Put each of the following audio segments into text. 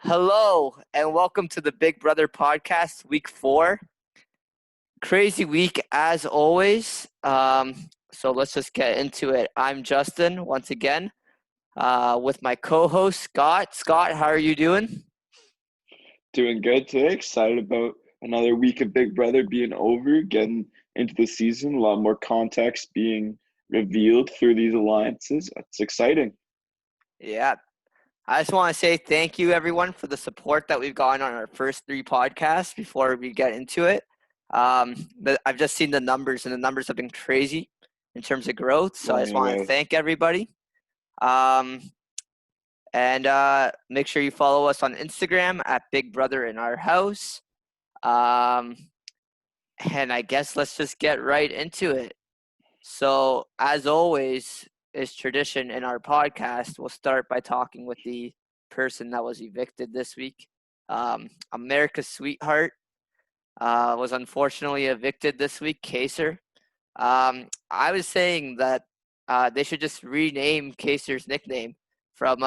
Hello and welcome to the Big Brother Podcast, Week 4. Crazy week as always. So let's just get into it. I'm Justin once again with my co-host Scott. Scott, how are you doing? Doing good today. Excited about another week of Big Brother being over, getting into the season. A lot more context being revealed through these alliances. It's exciting. Yeah. I just want to say thank you everyone for the support that we've gotten on our first 3 podcasts before we get into it. I've just seen the numbers and the numbers have been crazy in terms of growth. So I just Blown want to away. thank everybody. Um, And make sure you follow us on Instagram at Big Brother in Our House. Um, and I guess let's just get right into it. So, as always, is tradition in our podcast, we'll start by talking with the person that was evicted this week. America's sweetheart was unfortunately evicted this week, Kaser. I was saying that they should just rename Kaser's nickname from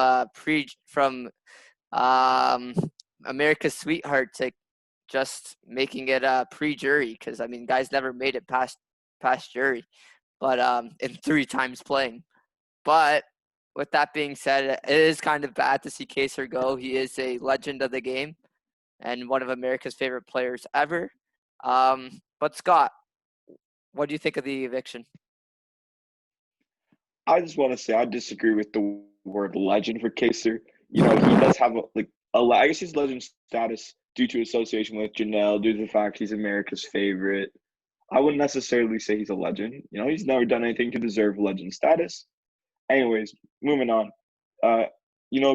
um, America's Sweetheart to just making it pre-jury, because I mean guys never made it past jury, but in 3 times playing. But with that being said, it is kind of bad to see Kaser go. He is a legend of the game and one of America's favorite players ever. But Scott, what do you think of the eviction? I just want to say I disagree with the word legend for Kaser. He does have I guess his legend status due to association with Janelle, due to the fact he's America's favorite. I wouldn't necessarily say he's a legend. He's never done anything to deserve legend status. Anyways, moving on. Uh,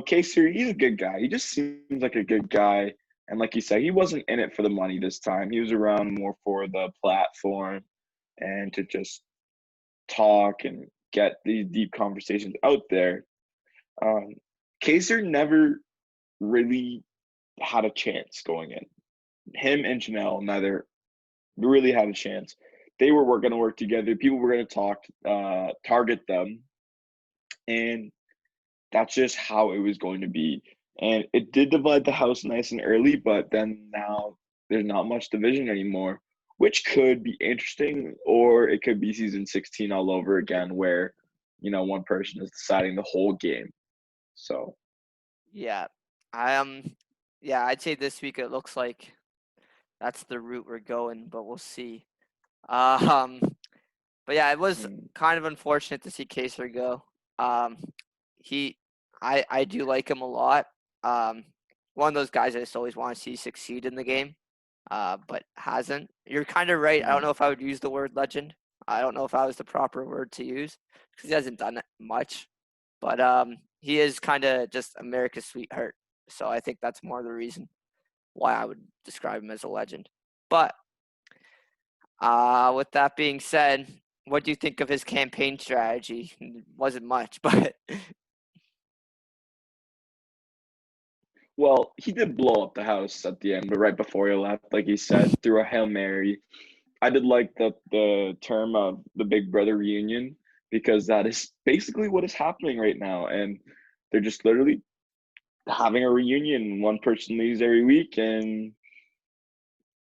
Kaser, he's a good guy. He just seems like a good guy. And like you said, he wasn't in it for the money this time. He was around more for the platform and to just talk and get these deep conversations out there. Um, Kaser never really had a chance going in. Him and Janelle neither really had a chance. They were going to work together. People were going to target them, and that's just how it was going to be. And it did divide the house nice and early, but then now there's not much division anymore, which could be interesting, or it could be season 16 all over again where, one person is deciding the whole game. So, Yeah, I yeah, I'd say this week it looks like that's the route we're going, but we'll see. Um, but yeah, it was mm, kind of unfortunate to see Kaser go. Um, he, I do like him a lot. Um, one of those guys I just always want to see succeed in the game, but hasn't. You're kind of right. I don't mm. know if I would use the word legend. I don't know if that was the proper word to use because he hasn't done it much. But he is kind of just America's sweetheart. So I think that's more the reason why I would describe him as a legend. But with that being said, what do you think of his campaign strategy? It wasn't much, but Well, he did blow up the house at the end, but right before he left, like he said, through a Hail Mary. I did like the term of the Big Brother reunion because that is basically what is happening right now, and they're just literally having a reunion. One person leaves every week, and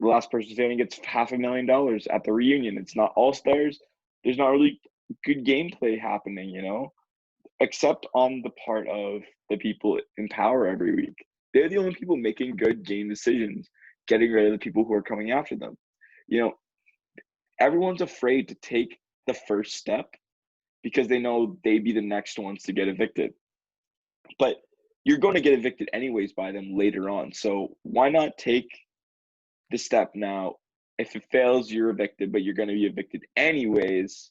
the last person standing gets $500,000 at the reunion. It's not all stars. There's not really good gameplay happening, except on the part of the people in power every week. They're the only people making good game decisions, getting rid of the people who are coming after them. You know, Everyone's afraid to take the first step because they know they'd be the next ones to get evicted. But you're going to get evicted anyways by them later on. So why not take the step now? If it fails, you're evicted, but you're going to be evicted anyways.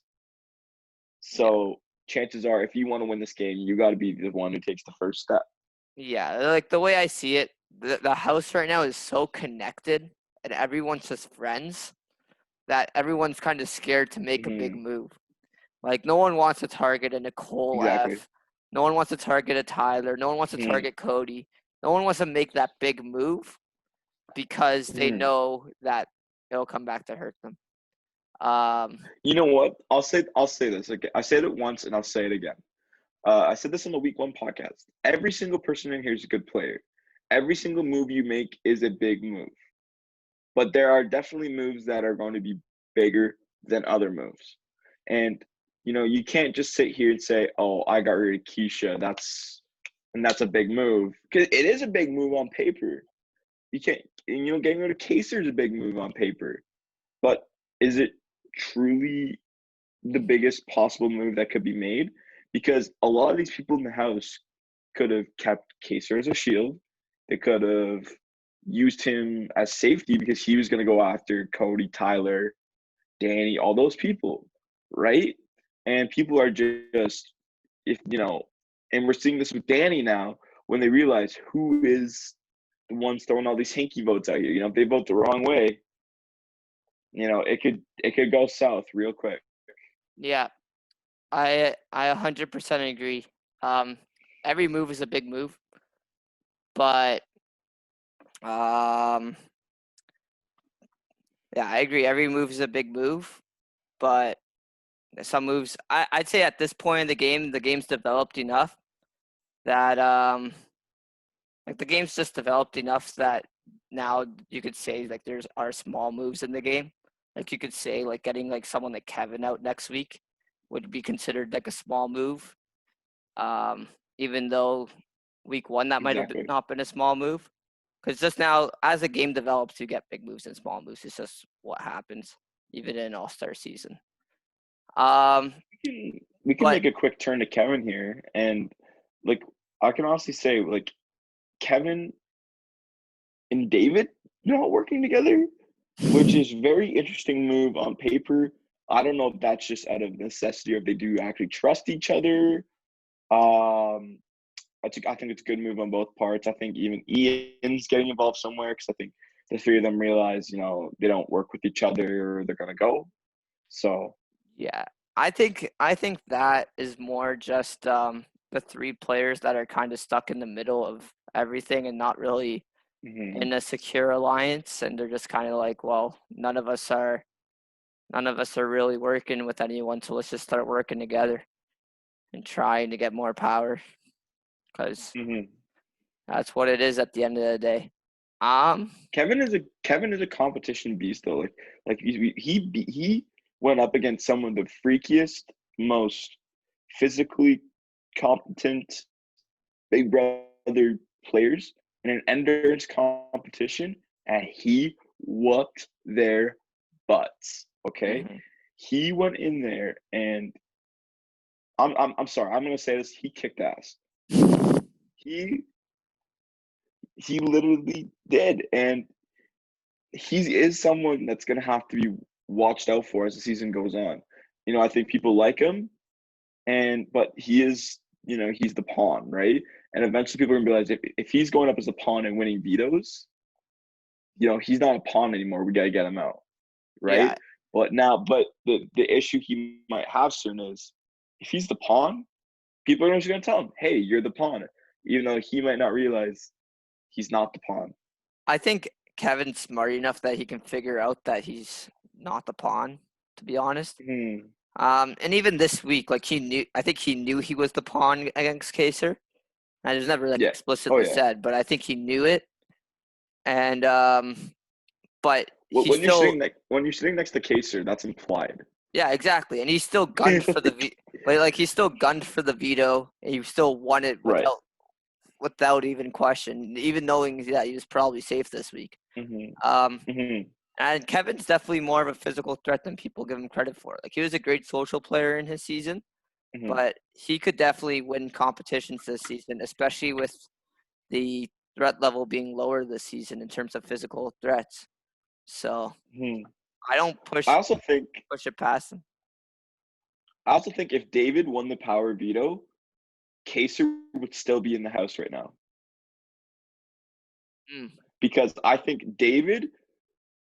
yeah, So chances are, if you want to win this game, you got to be the one who takes the first step. yeah. Like the way I see it, the house right now is so connected, and everyone's just friends that everyone's kind of scared to make a big Mm-hmm. move. Like no one wants to target a Nicole Exactly. F. No one wants to target a Tyler. No one wants to Mm-hmm. target Cody. No one wants to make that big move because they Mm-hmm. know that it'll come back to hurt them. Um, You know what? I'll say this again. I said it once, and I'll say it again. I said this on the week 1 podcast. Every single person in here is a good player. every single move you make is a big move. But there are definitely moves that are going to be bigger than other moves. And you can't just sit here and say, "Oh, I got rid of Keisha. That's a big move." Because it is a big move on paper. You can't, getting rid of Kaser is a big move on paper. But is it truly the biggest possible move that could be made? Because a lot of these people in the house could have kept Kaser as a shield. They could have used him as safety because he was going to go after Cody, Tyler, Danny, all those people, right? And people are just, if and we're seeing this with Danny now when they realize who is the ones throwing all these hanky votes out here. If they vote the wrong way, it could go south real quick. Yeah, I 100% agree. Every move is a big move, but um, yeah, I agree. Every move is a big move, but some moves. I'd say at this point in the game's developed enough that like the game's just developed enough that now you could say like there's are small moves in the game. Like you could say like getting like someone like Kevin out next week would be considered like a small move. Even though week one that might have Exactly. not been a small move. Because just now, as the game develops, you get big moves and small moves. It's just what happens, even in All-Star season. Um, We can but make a quick turn to Kevin here, and like I can honestly say, like Kevin and David not working together, which is very interesting move on paper. I don't know if that's just out of necessity or if they do actually trust each other. Um, I think it's a good move on both parts. I think even Ian's getting involved somewhere because I think the three of them realize, they don't work with each other or they're gonna go. So yeah, I think that is more just the three players that are kind of stuck in the middle of everything and not really mhm, in a secure alliance, and they're just kind of like, well, none of us are really working with anyone, so let's just start working together and trying to get more power because mhm. that's what it is at the end of the day. Um, Kevin is a competition beast though. Like he went up against some of the freakiest, most physically competent Big Brother players in an endurance competition, and he whooped their butts. Okay, mhm. he went in there, and I'm sorry, I'm gonna say this. He kicked ass. He he literally did, and he is someone that's gonna have to be watched out for as the season goes on. I think people like him, but he is, he's the pawn, right? And eventually people are gonna realize if he's going up as a pawn and winning vetoes, he's not a pawn anymore. We gotta get him out, right? Yeah, But the issue he might have soon is if he's the pawn, people are just gonna tell him, "Hey, you're the pawn," even though he might not realize he's not the pawn. I think Kevin's smart enough that he can figure out that he's not the pawn, to be honest. Hmm. And even this week, like I think he knew he was the pawn against Kaser. And it was never like Yeah. Oh explicitly yeah. said, but I think he knew it. And but he When you're still, sitting next to Kaser, that's implied. yeah, exactly. And he still gunned for the like he still gunned for the veto, and he still won it Right. without even question, even knowing that he was probably safe this week. Hmm. Um, Hmm. and Kevin's definitely more of a physical threat than people give him credit for. Like he was a great social player in his season, Hmm. but he could definitely win competitions this season, especially with the threat level being lower this season in terms of physical threats. So Hmm. I don't I also think push it past him. I also think if David won the power veto, Kaser would still be in the house right now Mm, because I think David,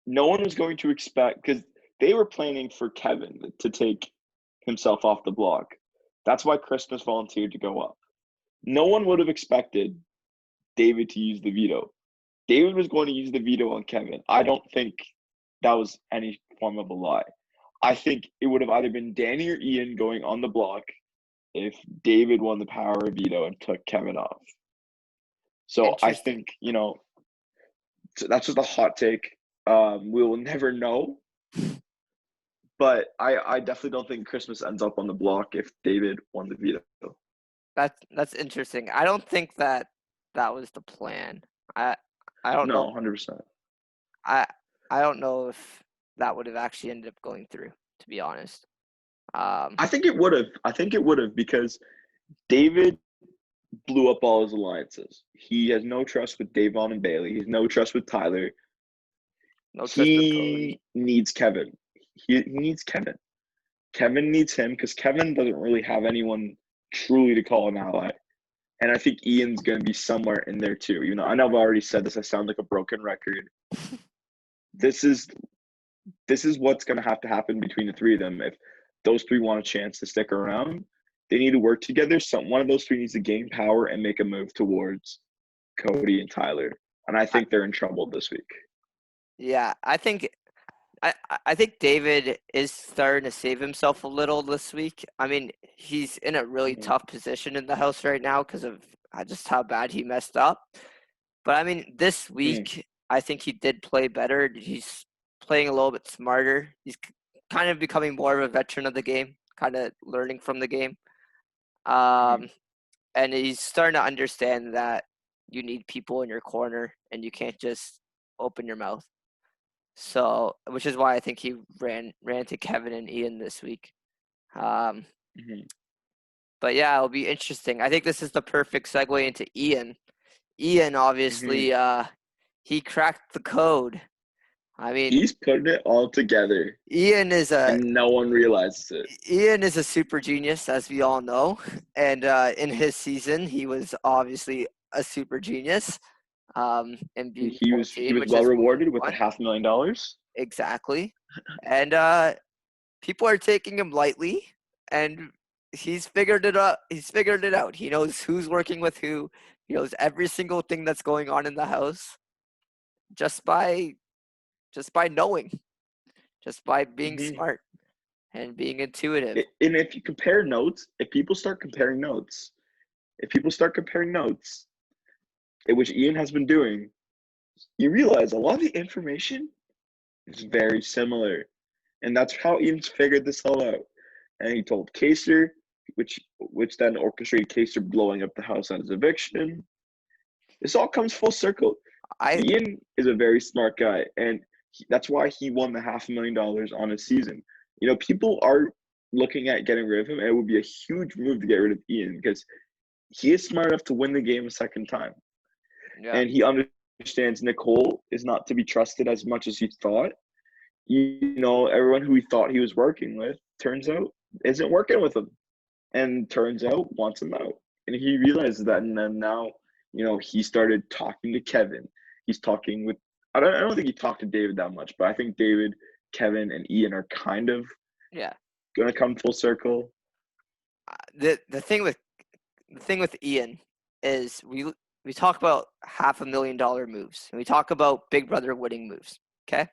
no one was going to expect because they were planning for Kevin to take himself off the block. That's why Christmas volunteered to go up. No one would have expected David to use the veto. David was going to use the veto on Kevin. I don't think that was any form of a lie. I think it would have either been Danny or Ian going on the block if David won the power of veto and took Kevin off. So I Interesting. think, that's just a hot take. We will never know, but I definitely don't think Christmas ends up on the block if David won the veto. That's interesting. I don't think that that was the plan. I I don't No, know. 100%. I I don't know if that would have actually ended up going through, to be honest. Um, I think it would have. I think it would have because David blew up all his alliances. He has no trust with Davon and Bailey. He has no trust with Tyler. no trust with Cody. He needs Kevin. He needs Kevin. Kevin needs him because Kevin doesn't really have anyone truly to call an ally. And I think Ian's going to be somewhere in there too. I know I've already said this. I sound like a broken record. This is this is what's going to happen between the three of them. If those three want a chance to stick around, they need to work together. One of those three needs to gain power and make a move towards Cody and Tyler. And I I, think they're in trouble this week. yeah, I think David is starting to save himself a little this week. I mean, he's in a really Mhm. tough position in the house right now because of just how bad he messed up. But I mean, this Mhm. week, I think he did play better. He's playing a little bit smarter. He's kind of becoming more of a veteran of the game, kind of learning from the game. Mhm. Um, and he's starting to understand that you need people in your corner and you can't just open your mouth. So, which is why I think he ran to Kevin and Ian this week. Um, Mhm. but yeah, it'll be interesting. I think this is the perfect segue into Ian. Ian Mhm. obviously he cracked the code. I mean, He's putting it all together, Ian is a and no one realizes it. Ian is a super genius, as we all know. And in his season, he was obviously a super genius in He BB22, was which well is what we rewarded with a want. $500,000. Exactly. And people are taking him lightly, and he's figured it out. He's figured it out. He knows who's working with who. He knows every single thing that's going on in the house just by knowing, just by being Mhm. smart and being intuitive. And if you compare notes, if people start comparing notes, which Ian has been doing, you realize a lot of the information is very similar. And that's how Ian's figured this all out. And he told Kaser, which then orchestrated Kaser blowing up the house on his eviction. This all comes full circle. I Ian is a very smart guy, and that's why he won the $500,000 on his season. People are looking at getting rid of him, and it would be a huge move to get rid of Ian because he is smart enough to win the game a second time, yeah. and he understands Nicole is not to be trusted as much as he thought. Everyone who he thought he was working with turns out isn't working with him, and turns out wants him out. And he realizes that, and then now, he started talking to Kevin. He's talking with. I don't think he talked to David that much, but I think David, Kevin, and Ian are kind of Yeah. gonna come full circle. The thing with Ian is we talk about $500,000 moves, and we talk about Big Brother winning moves. Okay,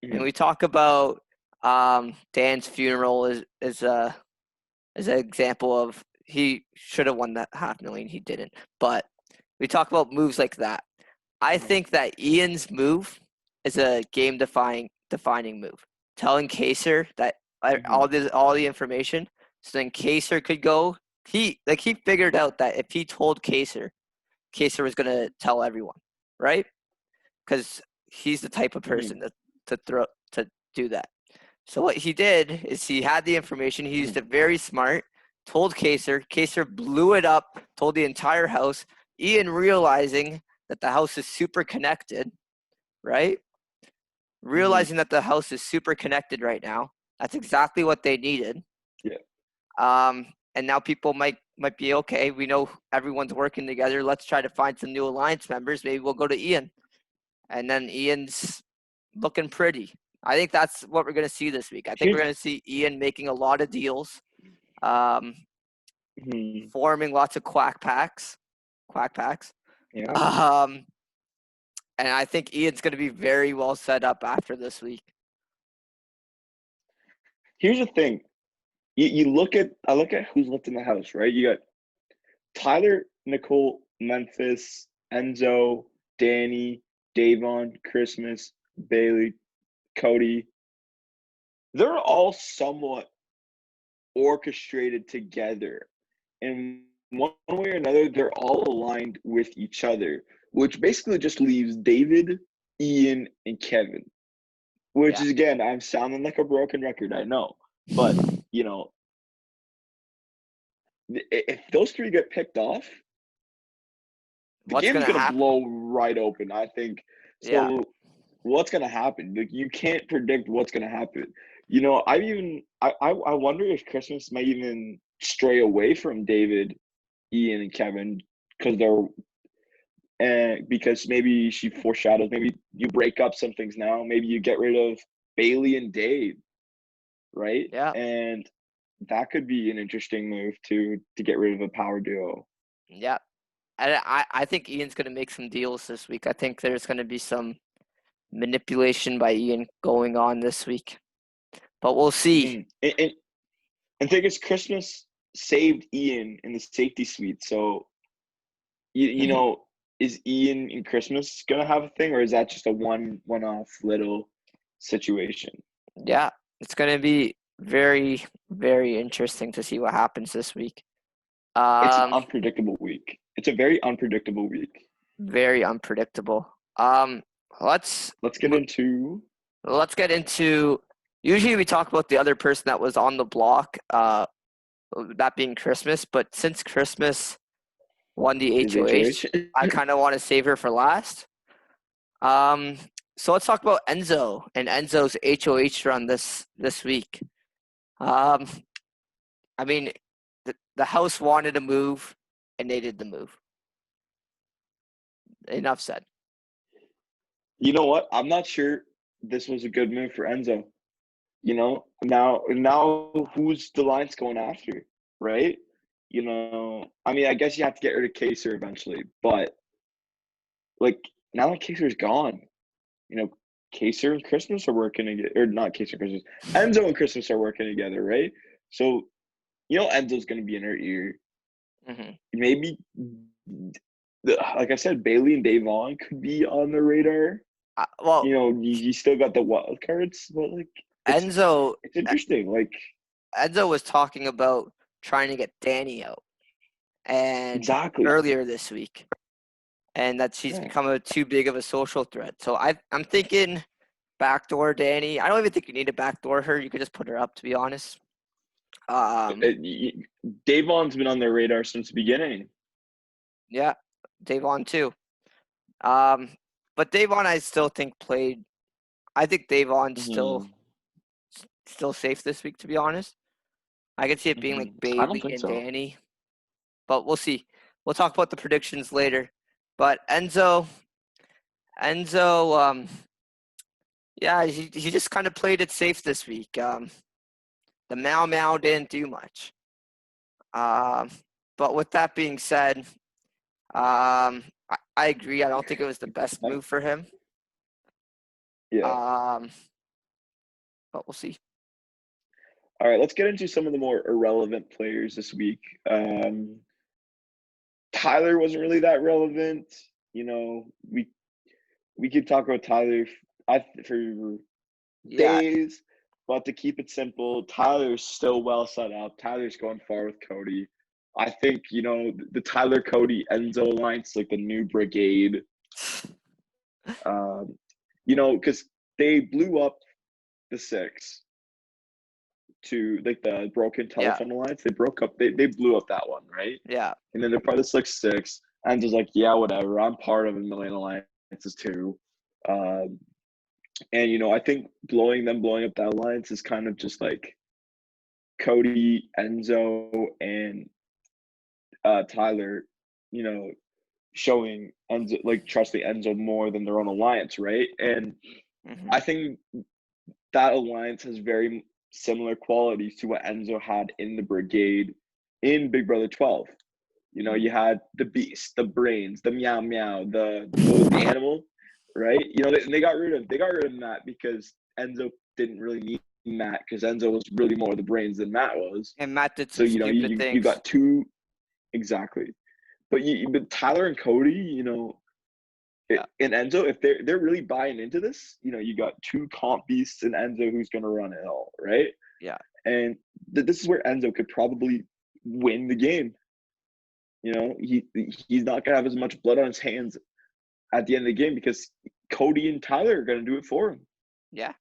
and Mhm. we talk about Dan's funeral is an example of he should have won that 500,000. He didn't, but we talk about moves like that. I Mhm. think that Ian's move is a game defining move. Telling Kaser that Mhm. all the information, so then Kaser could go. He figured out that if he told Kaser was gonna tell everyone, right? Because he's the type of Mhm. person to do that. So what he did is he had the information. He used Mhm. it very smart. Told Kaser. Kaser blew it up. Told the entire house. Ian realizing that the house is super connected, right? Mhm. Realizing that the house is super connected right now. That's exactly what they needed. Yeah. And now people might be okay. We know everyone's working together. Let's try to find some new alliance members. Maybe we'll go to Ian, and then Ian's looking pretty. I think that's what we're going to see this week. I think we're Here's. going to see Ian making a lot of deals, um, Mhm. forming lots of quack packs. Yeah. Um, and I think Ian's going to be very well set up after this week. Here's the thing. You look at who's left in the house, right? You got Tyler, Nicole, Memphis, Enzo, Danny, Davon, Christmas, Bailey, Cody, they're all somewhat orchestrated together. In one way or another, they're all aligned with each other, which basically just leaves David, Ian, and Kevin. Which Yeah. is, again, I'm sounding like a broken record, I know. But, you know, if those three get picked off, the What's game's gonna gonna happen? blow right open, I think. Yeah. So what's gonna happen? Like, you can't predict what's gonna happen. You know, I wonder if Christmas might even stray away from David, Ian, and Kevin because they're and because maybe she foreshadows maybe you break up some things now, maybe you get rid of Bailey and Dave, right? Yeah. And that could be an interesting move to get rid of a power duo. Yeah. And I think Ian's gonna make some deals this week. I think there's gonna be some manipulation by Ian going on this week. But we'll see. Mm. And thing is, Christmas saved Ian in the safety suite. So you know, is Ian and Christmas gonna have a thing, or is that just a one off little situation? Yeah. It's gonna be very, very interesting to see what happens this week. It's an Um, unpredictable week. It's a very unpredictable week. Very unpredictable. Um, let's Let's get mo- into let's get into. Usually we talk about the other person that was on the block, that being Christmas. But since Christmas won the his HOH, HOH. I kind of want to save her for last. Um, so let's talk about Enzo and Enzo's HOH run this week. Um, I mean, the house wanted a move, and they did the move. Enough said. You know what? I'm not sure this was a good move for Enzo. You know, now who's the Lions going after, right? You know, I mean, I guess you have to get rid of Kaser eventually, but like now that Kaser's gone, you know, Kaser and Christmas are working together, or not Kaser and Christmas, Enzo and Christmas are working together, right? So you know Enzo's going to be in her ear. Hmm. Maybe, like I said, Bailey and Davon could be on the radar. Well, You know, you still got the wild cards, but like it's Enzo it's interesting. Like Enzo was talking about trying to get Danny out, and exactly, earlier this week, and that she's yeah. become too big of a social threat. So I'm thinking backdoor Danny. I don't even think you need to backdoor her. You could just put her up, to be honest. Um, Davon's been on their radar since the beginning. yeah, Davon too. Um, but Davon, I still think played. I think Davon's Hmm. still safe this week, to be honest. I could see it being Hmm. like I don't Bailey think and so. Danny, but we'll see. We'll talk about the predictions later. But Enzo, yeah, he just kind of played it safe this week. The Mau Mau didn't do much. Um, but with that being said, I agree. I don't think it was the best move for him. Yeah. Um, but we'll see. All right, let's get into some of the more irrelevant players this week. Tyler wasn't really that relevant. You know, we could talk about Tyler for Yeah, days, but to keep it simple, Tyler's still well set up. Tyler's going far with Cody. I think, you know, the Tyler Cody Enzo alliance like the new brigade. Um, you know, because they blew up the six to like the broken yeah, telephone alliance. They broke up. They blew up that one, right? yeah. And then they're part of the six. And just like, yeah, whatever. I'm part of a million alliances too. Um, and you know, I think blowing up that alliance is kind of just like Cody, Enzo, and Tyler, you know, showing Enzo like trusting Enzo more than their own alliance, right? And Hmm. I think that alliance has very similar qualities to what Enzo had in the brigade in Big Brother 12. You know, you had the beast, the brains, the meow meow, the what was the animal, right? You know, they got rid of Matt because Enzo didn't really need Matt because Enzo was really more the brains than Matt was. And Matt did So some you know, stupid you things. got two exactly, but Tyler and Cody, you know, Yeah. in Enzo, if they're really buying into this, you got two comp beasts in Enzo who's going to run it all, right? Yeah. And this is where Enzo could probably win the game. He's not going to have as much blood on his hands at the end of the game because Cody and Tyler are going to do it for him. Yeah.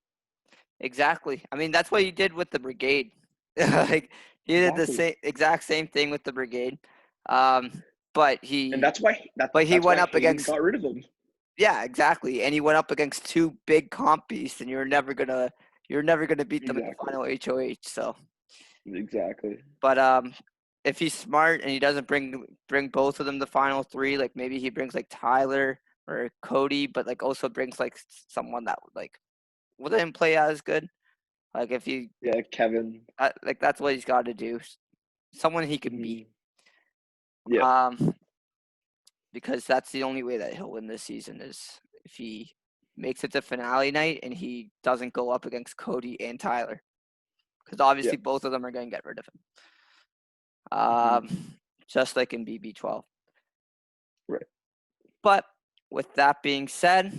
Exactly. I mean, that's what he did with the brigade. Like he did the exact same thing with the brigade. But And he that's why went up Hayden against. got rid of him. Yeah, exactly. And he went up against two big comp beasts, and you're never gonna beat them in the Exactly. final HOH. So, Exactly. but if he's smart and he doesn't bring both of them to final three, like maybe he brings like Tyler or Cody, but like also brings like someone that like wouldn't play as good. Like if he, Kevin. like that's what he's got to do. Someone he can beat. Yeah. Because that's the only way that he'll win this season is if he makes it to finale night and he doesn't go up against Cody and Tyler. Because obviously both of them are going to get rid of him. Just like in BB12. Right. But with that being said,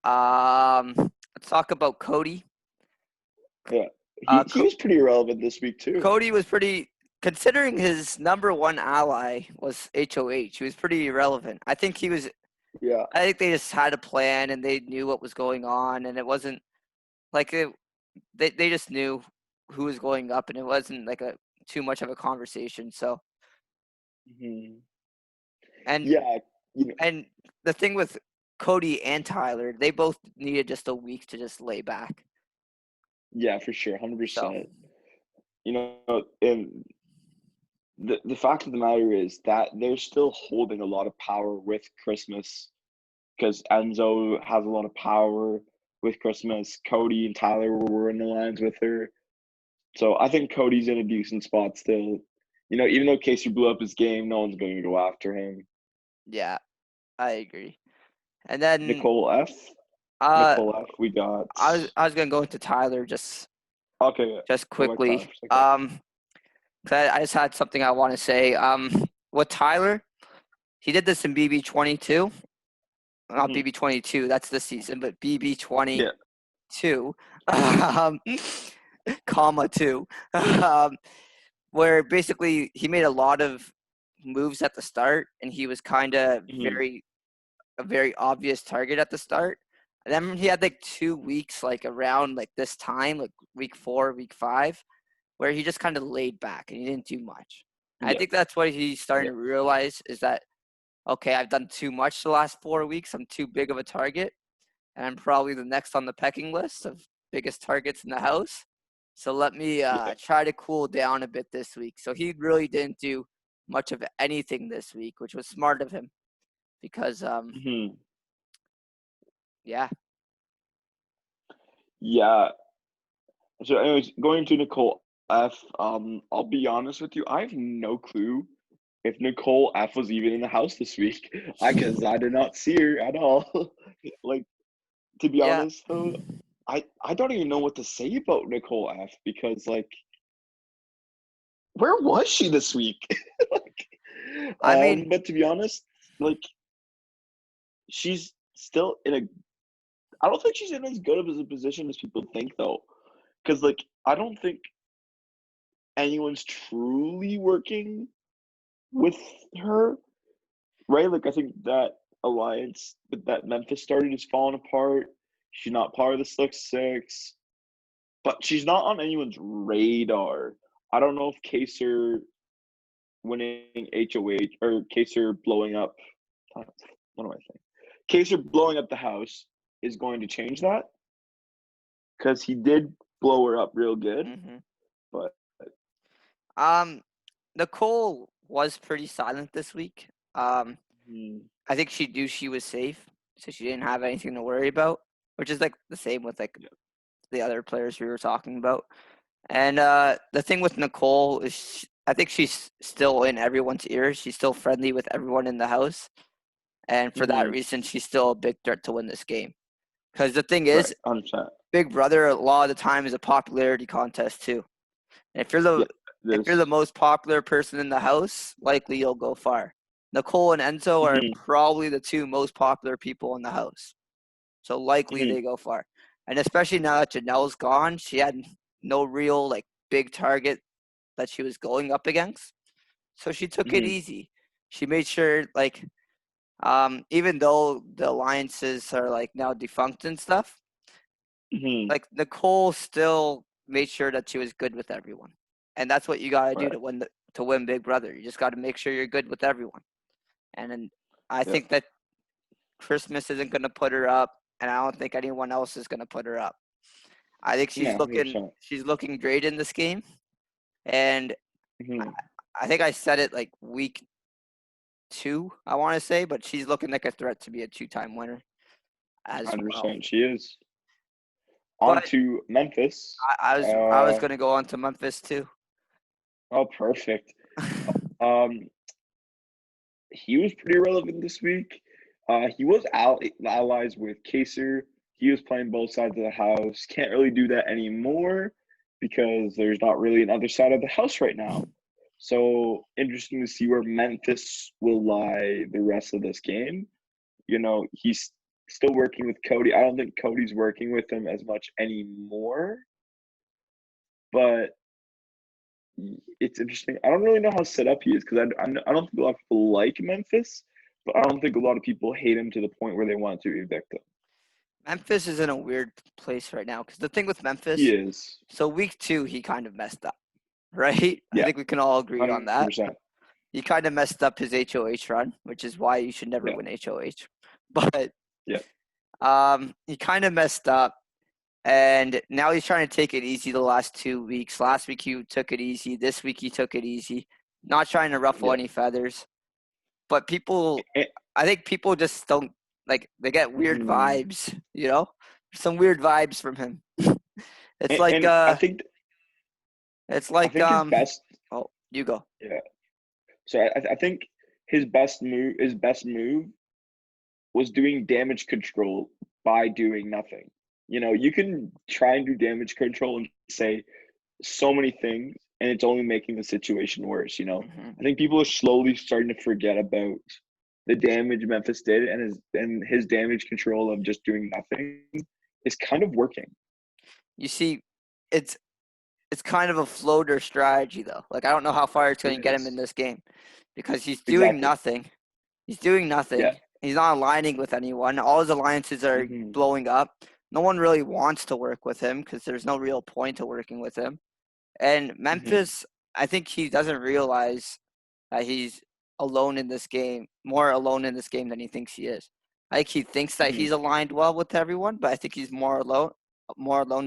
let's talk about Cody. Yeah. He was pretty irrelevant this week too. Cody was pretty, considering his number one ally was HOH, he was pretty irrelevant. I think he was. Yeah. I think they just had a plan and they knew what was going on, and it wasn't like they just knew who was going up, and it wasn't like too much of a conversation. So, and and the thing with Cody and Tyler, they both needed just a week to just lay back. Yeah, for sure, 100%. And the fact of the matter is that they're still holding a lot of power with Christmas because Enzo has a lot of power with Christmas. Cody and Tyler were in the lines with her. So I think Cody's in a decent spot still. Even though Casey blew up his game, no one's going to go after him. Yeah, I agree. And then Nicole F, we got. I was gonna go into Tyler just quickly. I just had something I want to say. With Tyler, he did this in BB22. Not BB22, that's this season, but BB22, comma 2, where basically he made a lot of moves at the start, and he was kind of a very obvious target at the start. And then he had like 2 weeks, like around like this time, like week 4, week 5, where he just kind of laid back and he didn't do much. I think that's what he's starting to realize is that, okay, I've done too much the last 4 weeks. I'm too big of a target, and I'm probably the next on the pecking list of biggest targets in the house. So let me try to cool down a bit this week. So he really didn't do much of anything this week, which was smart of him because, yeah. Yeah. So anyways, going to Nicole F, I'll be honest with you, I have no clue if Nicole F was even in the house this week. Because I did not see her at all. Like, to be honest though, I don't even know what to say about Nicole F because like, where was she this week? I mean, but to be honest, like, she's still I don't think she's in as good of a position as people think though. Because like, I don't think anyone's truly working with her, right? Like, I think that alliance that Memphis started is falling apart. She's not part of the Slick Six, but she's not on anyone's radar. I don't know if Kaser winning HOH or Kaser blowing up. What am I saying? Kaser blowing up the house is going to change that because he did blow her up real good, but Nicole was pretty silent this week. I think she knew she was safe, so she didn't have anything to worry about, which is like the same with like the other players we were talking about. And the thing with Nicole is I think she's still in everyone's ears. She's still friendly with everyone in the house. And for that reason, she's still a big threat to win this game. Because the thing is, Big Brother a lot of the time is a popularity contest too. And if you're the most popular person in the house, likely you'll go far. Nicole and Enzo are Mhm. probably the two most popular people in the house. So likely Mhm. they go far. And especially now that Janelle's gone, she had no real like big target that she was going up against. So she took it Mhm. easy. She made sure like even though the alliances are like now defunct and stuff, Mhm. like Nicole still made sure that she was good with everyone. And that's what you got to do Right. to win Big Brother. You just got to make sure you're good with everyone. And then I Yeah. think that Christmas isn't going to put her up, and I don't think anyone else is going to put her up. I think No, 100%. she's looking great in this game, and I, Mhm. I think I said it like week 2, I want to say, but she's looking like a threat to be a 2-time winner as well. 100%. She is. On But to Memphis. I was going to go on to Memphis too. Oh, perfect. Um, he was pretty relevant this week. He was allies with Kaser. He was playing both sides of the house. Can't really do that anymore because there's not really another side of the house right now. So interesting to see where Memphis will lie the rest of this game. He's still working with Cody. I don't think Cody's working with him as much anymore, but it's interesting. I don't really know how set up he is because I don't think a lot of people like Memphis, but I don't think a lot of people hate him to the point where they want to evict him. Memphis is in a weird place right now because the thing with He Memphis, is, so week 2 he kind of messed up, right? I yeah, think we can all agree on that. 100%. He kind of messed up his HOH run, which is why you should never Yeah, win HOH. But yeah, he kind of messed up, and now he's trying to take it easy the last 2 weeks. Last week he took it easy. This week he took it easy. Not trying to ruffle yeah. any feathers, but And, I think people just don't like. They get weird mhm. vibes, some weird vibes from him. It's like and it's I like think his best, oh, you go. yeah. So I think his best move was doing damage control by doing nothing. You can try and do damage control and say so many things, and it's only making the situation worse. Hmm. I think people are slowly starting to forget about the damage Memphis did, and his damage control of just doing nothing is kind of working. You see, it's it's kind of a floater strategy though. Like I don't know how far it's It going to get him in is. this game because he's doing Exactly. nothing. He's doing Yeah. nothing. He's not aligning with anyone. All his alliances are Hmm. blowing up. No one really wants to work with him because there's no real point to working with him. And Hmm. Memphis, I think he doesn't realize that he's alone in this game, more alone in this game than he thinks he is. I think he thinks that Hmm. he's aligned well with everyone, but I think he's more alone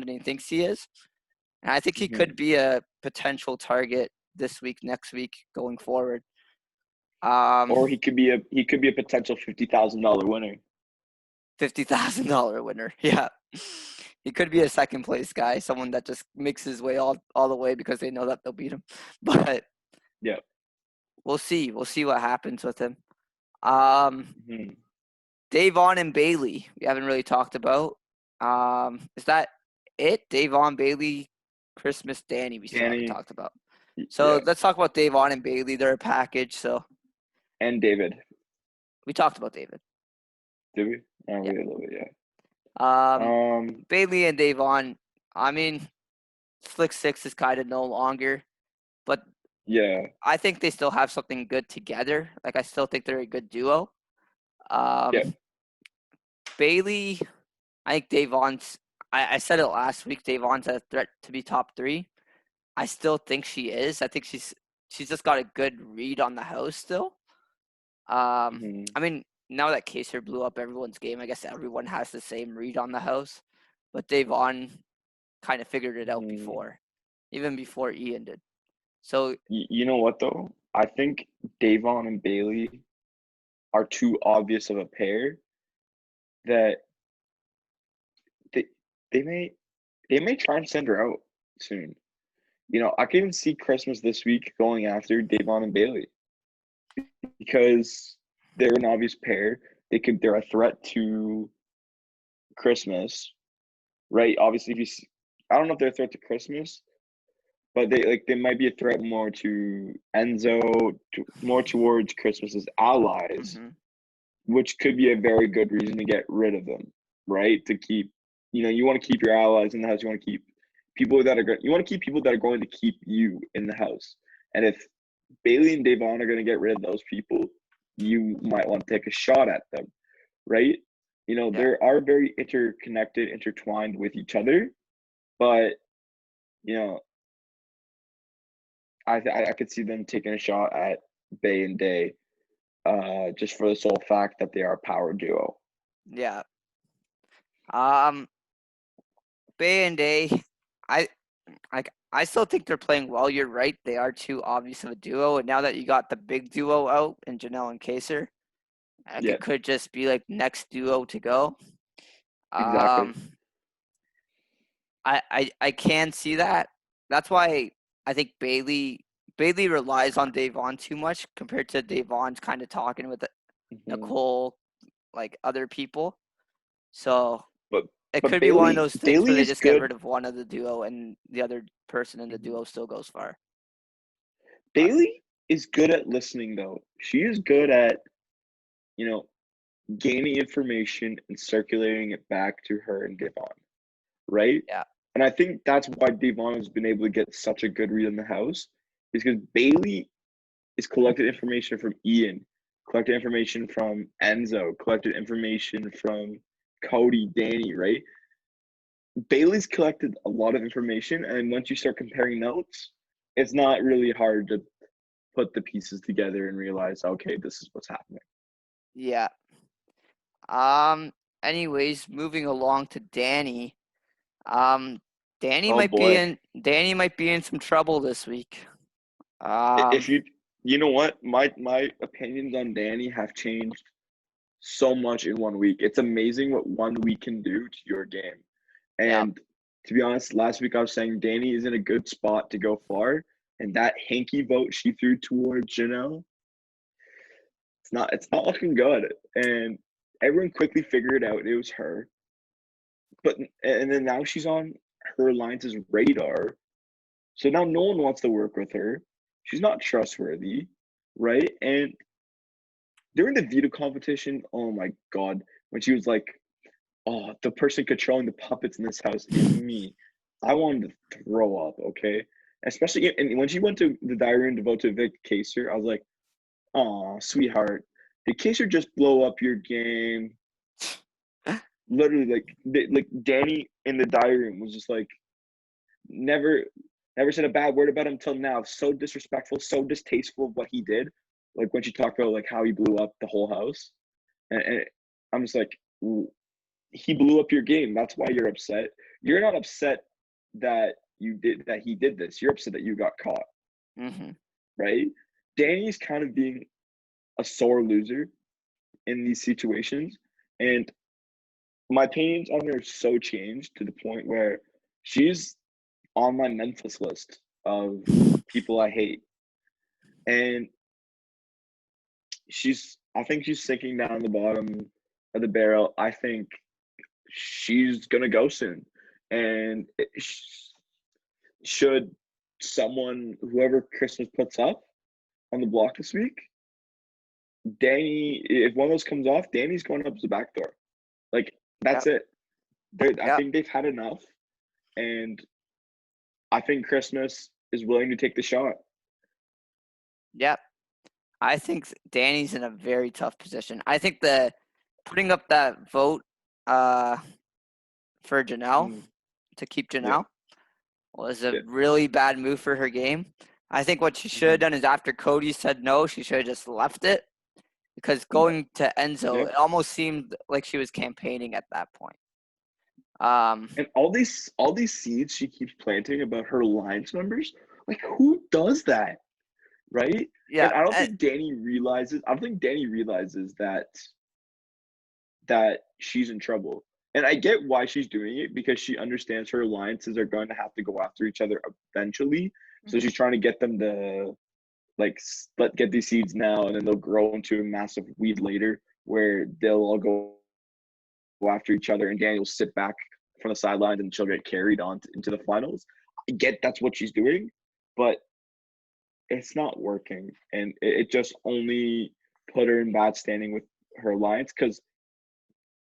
than he thinks he is. And I think he Hmm. could be a potential target this week, next week, going forward. Um, Or he could be a potential $50,000 winner. $50,000 winner. Yeah, he could be a second place guy, someone that just makes his way all the way because they know that they'll beat him. But Yeah. we'll see. We'll see what happens with him. Um, Hmm. Davon and Bailey, we haven't really talked about. Is that it? Davon, Bailey, Christmas, Danny, we still haven't Danny. talked about. So Yeah. let's talk about Davon and Bailey. They're a package. So And David. we talked about David. Did we? Oh, Yeah. we did a little bit. Yeah. Um, Um. Bailey and Davon. I mean, Slick Six is kind of no longer, but Yeah. I think they still have something good together. Like I still think they're a good duo. Yeah. Um, Bailey, I think Davon's. I said it last week. Davon's a threat to be top 3. I still think she is. I think she's just got a good read on the house still. Hmm. I mean, now that Kaser blew up everyone's game, I guess everyone has the same read on the house. But Davon kind of figured it out Hmm. before, even before Ian did. So You know what though? I think Davon and Bailey are too obvious of a pair that they they may they may try and send her out soon. I can even see Christmas this week going after Davon and Bailey because they're an obvious pair. They're a threat to Christmas, right? Obviously, I don't know if they're a threat to Christmas, but they might be a threat more to Enzo, more towards Christmas's allies, Mm-hmm. which could be a very good reason to get rid of them, right? To keep, you want to keep your allies in the house. You want to keep you want to keep people that are going to keep you in the house. And if Bailey and Davon are going to get rid of those people, you might want to take a shot at them, right? Yeah. They are very interconnected, intertwined with each other, but you know, I could see them taking a shot at Bay and Day, just for the sole fact that they are a power duo. Yeah. Um, Bay and Day, I I still think they're playing well. You're right; they are too obvious of a duo. And now that you got the big duo out in Janelle and Kaser, like Yeah, it could just be like next duo to go. exactly. Um, I can see that. That's why I think Bailey relies on Davon too much compared to Davon's kind of talking with Hmm. Nicole, like other people. So But it but could be one of those things where Bailey they is just get good. rid of one of the duo and the other person in the Mhm. duo still goes far. But Bailey is good at listening, though. She is good at you know gaining information and circulating it back to her and Devon, right? yeah, And I think that's why Devon has been able to get such a good read in the house, is because Bailey is collected information from Ian, collected information from Enzo, collected information from Cody, Danny, right? Bailey's collected a lot of information, and once you start comparing notes, it's not really hard to put the pieces together and realize, okay, this is what's happening. yeah. Um. Anyways, moving along to Danny. Um, Oh boy. Danny might be in some trouble this week. Um. If you know what, my opinions on Danny have changed so much in 1 week. It's amazing what 1 week can do to your game. Yeah. And to be honest, last week I was saying Danny is in a good spot to go far, and that hanky vote she threw towards Janelle, it's not looking good. And everyone quickly figured out it was her. But and then now she's on her alliance's radar. So now no one wants to work with her. She's not trustworthy, right? And during the veto competition, oh my god, when she was like, "Oh, the person controlling the puppets in this house is me," I wanted to throw up. Okay, especially and when she went to the diary room to vote to evict Kaser, I was like, "Oh, sweetheart, did Kaser just blow up your game?" Literally, like Danny in the diary room was just like, never, never said a bad word about him until now. So disrespectful, so distasteful of what he did. Like when she talked about like how he blew up the whole house, and I'm just like, he blew up your game. That's why you're upset. You're not upset that he did this. You're upset that you got caught, Mm-hmm. right? Danny's kind of being a sore loser in these situations, and my opinions on her so changed to the point where she's on my Memphis list of people I hate, and I think she's sinking down the bottom of the barrel. I think she's gonna go soon, and should whoever Christmas puts up on the block this week, Danny, if one of those comes off, Danny's going up the back door. Like that's Yep. it. I Yep. think they've had enough, and I think Christmas is willing to take the shot. Yep. I think Danny's in a very tough position. I think the putting up that vote uh for Janelle Mm, to keep yeah, Janelle was a yeah. really bad move for her game. I think what she should have Hmm. done is after Cody said no, she should have just left it because Yeah, going to Enzo, yep. it almost seemed like she was campaigning at that point. Um, And all these seeds she keeps planting about her alliance members, like who does that, right? yeah, And I don't think Danny realizes that she's in trouble. And I get why she's doing it because she understands her alliances are going to have to go after each other eventually. So she's trying to get them to get these seeds now, and then they'll grow into a massive weed later, where they'll all go after each other, and Danny will sit back from the sidelines, and she'll get carried on into the finals. I get that's what she's doing, but it's not working, and it just only put her in bad standing with her alliance. Because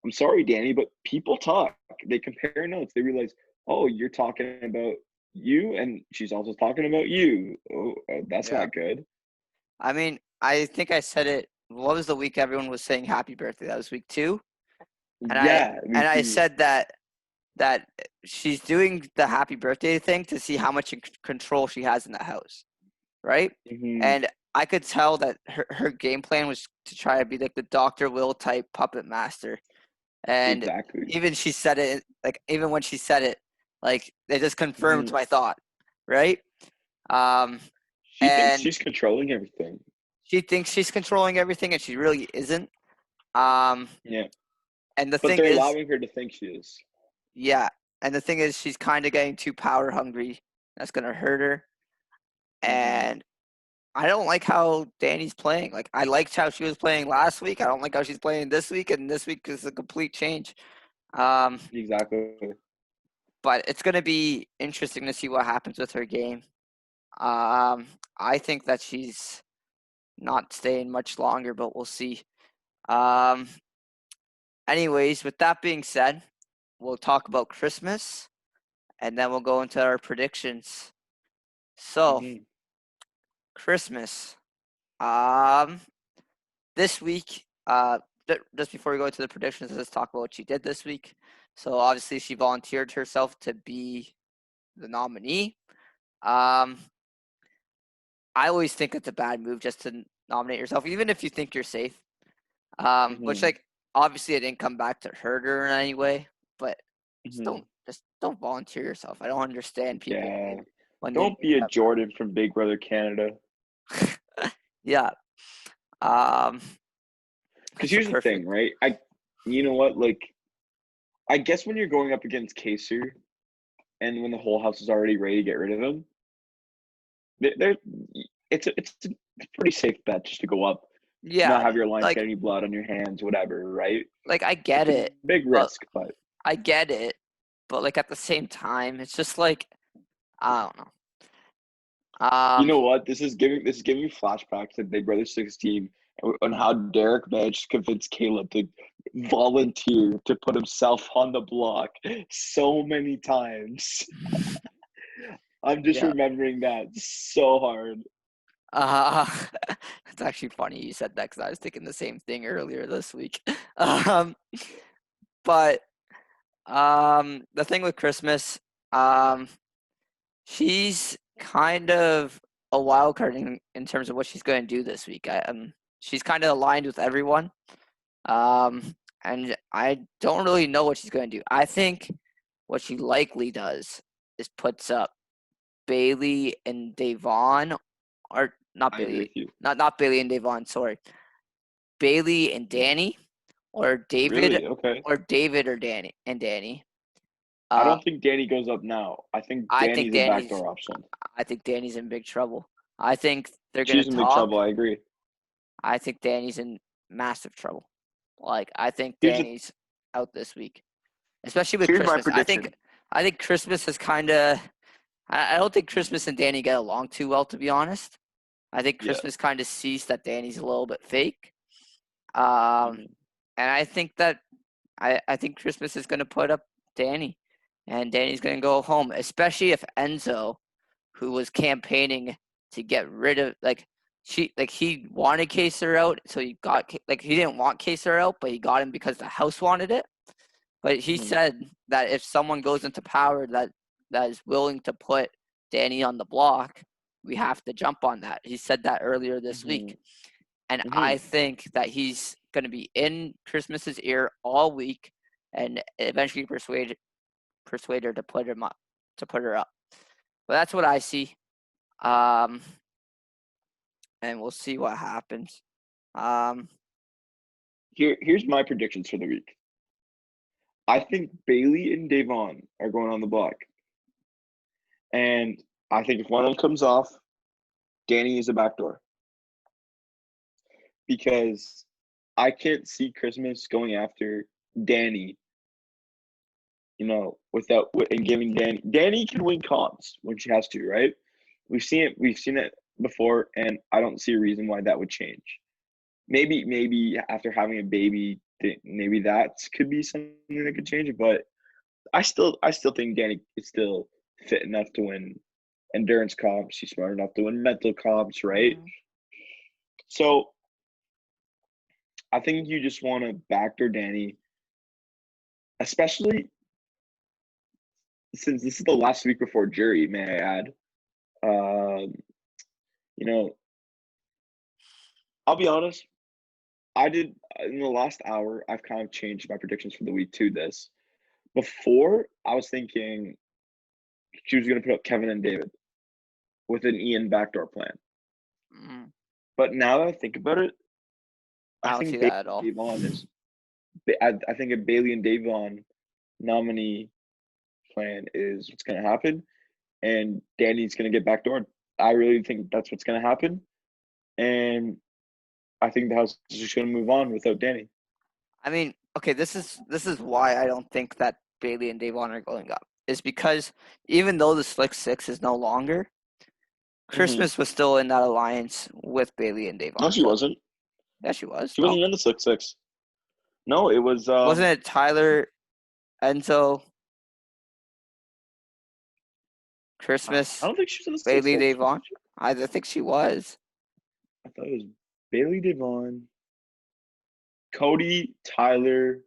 I'm sorry, Danny, but people talk. They compare notes. They realize, oh, you're talking about you, and she's also talking about you. Oh, that's Yeah. not good. I mean, I think I said it. What was the week everyone was saying happy birthday? That was week 2. And I Yeah, me and I too. said that she's doing the happy birthday thing to see how much control she has in the house, right? Hmm. And I could tell that her game plan was to try to be like the Dr. Will type puppet master. And Exactly. even she said it, like even when she said it, like it just confirmed Hmm. my thought, right? Um, She thinks and she's controlling everything. she thinks she's controlling everything, and she really isn't. Um, Yeah, and the but thing they're is, allowing her to think she is. yeah, and the thing is, she's kind of getting too power hungry. That's gonna hurt her. Hmm. And I don't like how Danny's playing. Like I liked how she was playing last week. I don't like how she's playing this week, and this week is a complete change. Um, Exactly. but it's gonna be interesting to see what happens with her game. Um, I think that she's not staying much longer, but we'll see. Um, anyways, with that being said, we'll talk about Christmas, and then we'll go into our predictions. So, Hmm. Christmas. This week, just before we go into the predictions, let's talk about what she did this week. So obviously, she volunteered herself to be the nominee. Um, I always think it's a bad move just to nominate yourself, even if you think you're safe. Which Hmm. like obviously it didn't come back to hurt her in any way, but Hmm. just don't volunteer yourself. I don't understand people Yeah. when they Don't use be a that Jordan from Big Brother Canada. move. Yeah. Um, Because it's a here's the thing, perfect. right? You know what? Like, I guess when you're going up against Kaser, and when the whole house is already ready to get rid of him, they're it's a pretty safe bet just to go up, not Yeah, have your alliance get like any blood on your hands, whatever, right? I get It's a it, big but risk, but I get it, but like at the same time, it's just like I don't know. you Um, know what? This is giving me flashbacks to Big Brother 16 and how Derek managed to convince Caleb to volunteer to put himself on the block so many times. I'm just yeah. remembering that so hard. Uh, it's actually funny you said that because I was thinking the same thing earlier this week. Um, but the thing with Christmas, um, she's kind of a wild card in terms of what she's going to do this week. She's kind of aligned with everyone. Um, and I don't really know what she's going to do. I think what she likely does is puts up Bailey and Davon, or not I agree Bailey, with you. not Bailey and Davon. Sorry, Bailey and Danny, or David, Really? Okay. or David or Danny and Danny. I Uh, don't think Danny goes up now. I think I think Danny's a Danny's, backdoor option. I think Danny's in big trouble. I think they're gonna She's in big trouble. talk. I agree. I think Danny's in massive trouble. Like I think Here's a, Danny's out this week, especially with here's my Christmas. prediction. I think Christmas is kind of. I don't think Christmas and Danny get along too well, to be honest. I think Yeah. Christmas kind of sees that Danny's a little bit fake. Um, Hmm. and I think that I think Christmas is going to put up Danny, and Danny's going to go home, especially if Enzo, who was campaigning to get rid of he wanted Kaser out, so he got he didn't want Kaser out, but he got him because the house wanted it. But he Hmm. said that if someone goes into power that is willing to put Danny on the block, we have to jump on that. He said that earlier this Hmm. week. And Hmm. I think that he's going to be in Christmas's ear all week and eventually persuade her to put him up, to put her up. But that's what I see. Um, and we'll see what happens. Um, Here's my predictions for the week. I think Bailey and Davon are going on the block, and I think if one of them comes off, Danny is a backdoor because I can't see Christmas going after Danny. Without and giving Danny can win comps when she has to, right? We've seen it before, and I don't see a reason why that would change. Maybe after having a baby, maybe that could be something that could change it. But I still think Danny is still fit enough to win endurance comps. She's smart enough to win mental comps, right? Mhm. So I think you just want to backdoor Danny, especially since this is the last week before jury. May I add? Um, you know, I'll be honest. I did in the last hour. I've kind of changed my predictions for the week to this. Before, I was thinking she was going to put up Kevin and David with an Ian backdoor plan. Mm, But now that I think about it, I I don't see think Bailey that at all. and Davon is. I think a Bailey and Davon nominee plan is what's going to happen, and Danny's going to get backdoored. I really think that's what's going to happen, and I think the house is just going to move on without Danny. I mean, okay, this is why I don't think that Bailey and Davon are going up. Is because even though the Slick Six is no longer, Mm-hmm. Christmas was still in that alliance with Bailey and No, Davon. she So wasn't. yeah, she was. She No, wasn't in the Slick Six. No, it was. wasn't it Tyler, Enzo, I Christmas, don't think she was in the Slick Bailey, Six. Davon? I think she was. I thought it was Bailey, Devon, Cody, Tyler,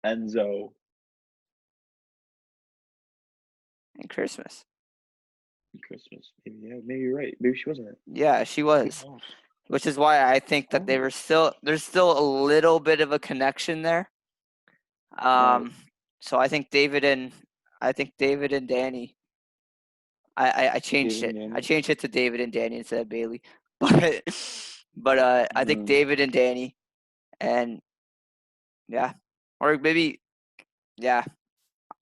Enzo, And Christmas. and Christmas. Maybe you're right. Maybe she wasn't. Yeah, she Who was. knows? Which is why I think that Oh, there's still a little bit of a connection there. right. Um, so I think David and Danny. I changed David it. and I Danny. changed it to David and Danny instead of Bailey. But I think Mm. David and Danny, and yeah, or maybe yeah.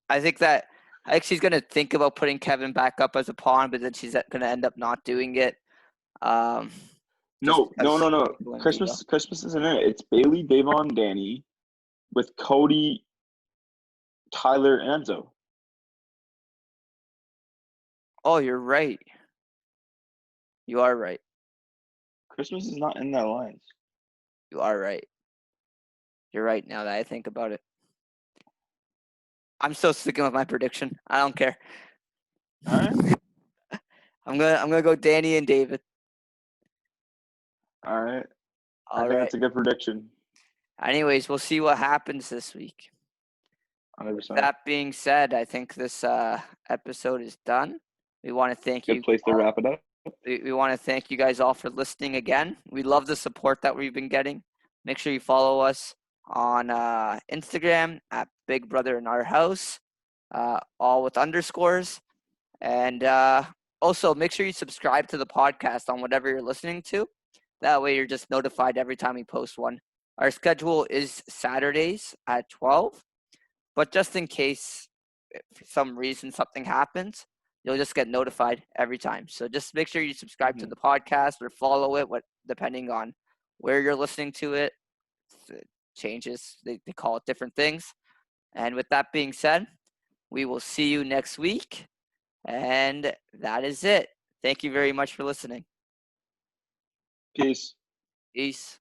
I think she's gonna think about putting Kevin back up as a pawn, but then she's gonna end up not doing it. Um, just No, no, because no, no. she's going to ego. Christmas isn't it. It's Bailey, Davon, Danny, with Cody, Tyler, and Enzo. Oh, you're right. You are right. Christmas is not in that alliance. You are right. You're right. Now that I think about it, I'm still sticking with my prediction. I don't care. All right, I'm gonna go Danny and David. all right. I All think right. that's a good prediction. Anyways, we'll see what happens this week. 100%. That being said, I think this episode is done. We want to thank Good you place to all. wrap it up. We want to thank you guys all for listening again. We love the support that we've been getting. Make sure you follow us on Instagram at Big Brother in Our House, all with underscores. And also, make sure you subscribe to the podcast on whatever you're listening to. That way, you're just notified every time we post one. Our schedule is Saturdays at 12, but just in case for some reason something happens, you'll just get notified every time. So just make sure you subscribe to Mhm. the podcast or follow it, depending on where you're listening to it. It changes. They call it different things. And with that being said, we will see you next week. And that is it. Thank you very much for listening. Peace. Peace.